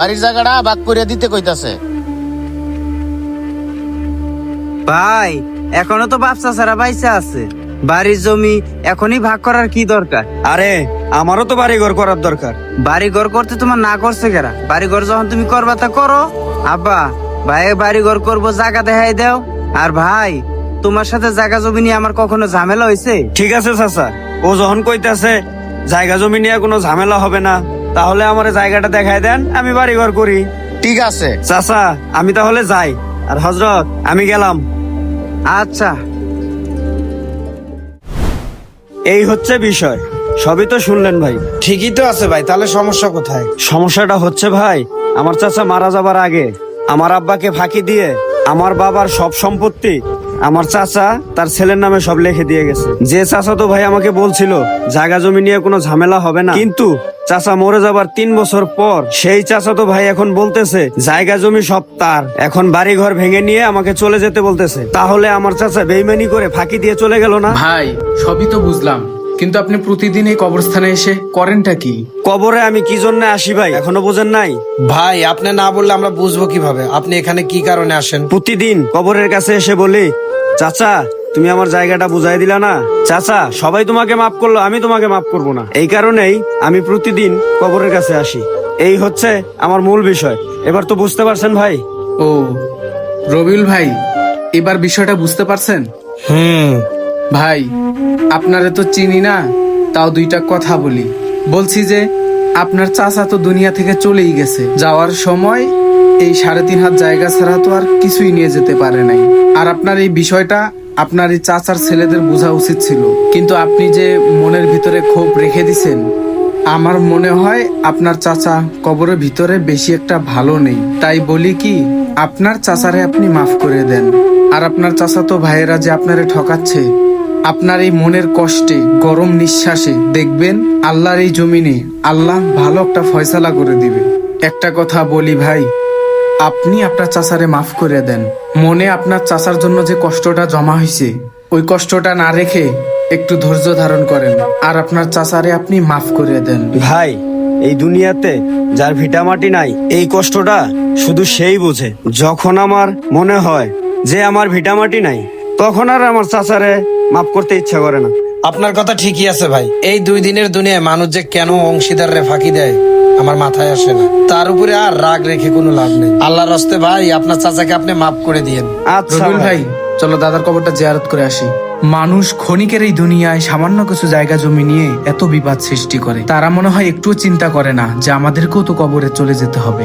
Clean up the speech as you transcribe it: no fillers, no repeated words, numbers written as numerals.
বাড়ির জায়গাটা ভাগ করে দিতে কইতাছে। ভাই এখনো তো বাপ চাচারা বাইসা আছে, বাড়ির জমি এখনই ভাগ করার কি দরকার? আরে আমারও তো বাড়ি ঘর করার দরকার। বাড়ি ঘর করতে তোমার না করছে কেরা? বাড়ি ঘর যখন তুমি করবা তা করো। আব্বা ভাই বাড়ি ঘর করবো, জায়গা দেখাই দাও। আর ভাই তোমার সাথে জায়গা জমি নিয়ে আমার কখনো ঝামেলা হয়েছে? ঠিক আছে চাচা, ও যখন কইতাছে জায়গা জমি নিয়ে কোনো ঝামেলা হবে না, তাহলে আমার জায়গাটা দেখায় দেন, আমি বাড়ি ঘর করি। ঠিক আছে। চাচা আমি তাহলে যাই। আর হযরত আমি গেলাম। আচ্ছা। এই হচ্ছে বিষয়, সবই তো শুনলেন ভাই। ঠিকই তো আছে ভাই, তাহলে সমস্যা কোথায়? সমস্যাটা হচ্ছে ভাই, আমার চাচা মারা যাবার আগে আমার আব্বাকে ফাঁকি দিয়ে আমার বাবার সব সম্পত্তি আমার চাচা তার ছেলের নামে সব লিখে দিয়ে গেছে। যে চাচা তো ভাই আমাকে বলছিল জায়গা জমি নিয়ে কোনো ঝামেলা হবে না, কিন্তু চাচা মরে যাবার 3 বছর পর সেই চাচা তো ভাই এখন বলতেছে জায়গা জমি সব তার, এখন বাড়ি ঘর ভেঙে নিয়ে আমাকে চলে যেতে বলতেছে। তাহলে আমার চাচা বেইমানি করে ফাঁকি দিয়ে চলে গেল না? ভাই সবই তো বুঝলাম, কিন্তু আপনি প্রতিদিন এই কবরস্থানে এসে করেনটা কি? কবরে আমি কি জন্য আসি ভাই এখনো বোঝেন নাই? ভাই আপনি না বললে আমরা বুঝবো কিভাবে আপনি এখানে কি কারণে আসেন? প্রতিদিন কবরের কাছে এসে বলি, চাচা তুমি আমার জায়গাটা বুঝাই দিলা না, চাচা সবাই তোমাকে মাফ করলো, আমি তোমাকে মাফ করবো না। এই কারণেই আমি প্রতিদিন কবরের কাছে আসি। এই হচ্ছে আমার মূল বিষয়। এবার তো বুঝতে পারছেন ভাই? ও রবিউল ভাই, এবার বিষয়টা বুঝতে পারছেন? ভাই আপনারে তো চিনি না, তাও দুইটা কথা বলি। বলছি যে আপনার চাচা তো দুনিয়া থেকে চলেই গেছে, যাওয়ার সময় এই 3.5 হাত জায়গা ছাড়া তো আর কিছুই নিয়ে যেতে পারে নাই। আর আপনার এই বিষয়টা আপনার এই চাচার ছেলেদের বোঝা উচিত ছিল, কিন্তু আপনি যে মনের ভিতরে ক্ষোভ রেখে দিছেন, আমার মনে হয় আপনার চাচা কবরের ভিতরে বেশি একটা ভালো নেই। তাই বলি কি, আপনার চাচারে আপনি মাফ করে দেন। আর আপনার চাচা তো ভাইয়েরা যে আপনারে ঠকাচ্ছে, আপনার এই মনের কষ্টে গরম নিঃশ্বাসে দেখবেন আল্লাহর এই জমিনে আল্লাহ ভালো একটা ফয়সালা করে দিবে। একটা কথা বলি ভাই, আপনি আপনার চাচারে মাফ করে দেন। মনে আপনার চাচার জন্য যে কষ্টটা জমা হয়েছে, ওই কষ্টটা না রেখে একটু ধৈর্য ধারণ করেন, আর আপনার চাচারে আপনি মাফ করে দেন। ভাই এই দুনিয়াতে যার ভিটামাটি নাই, এই কষ্টটা শুধু সেই বোঝে। যখন আমার মনে হয় যে আমার ভিটামাটি নাই, তখন আর আমার চাচারে মাফ করতে ইচ্ছা করে না। আপনার কথা ঠিকই আছে ভাই, এই 2 দিনের দুনিয়ায় মানুষ যে কেন অংশীদাররে ফাঁকি দেয় আমার মাথায় আসে না। তার উপরে আর রাগ রেখে কোনো লাভ নেই। আল্লাহর রাস্তে ভাই আপনার চাচাকে আপনি মাফ করে দিয়েন। আচ্ছা রবিউল ভাই, চলো দাদার কবরটা জিয়ারত করে আসি। মানুষ ক্ষণিকের এই দুনিয়ায় সামান্য কিছু জায়গা জমি নিয়ে এত বিবাদ সৃষ্টি করে, তারা মনে হয় একটুও চিন্তা করে না যে আমাদেরকেও তো কবরে চলে যেতে হবে।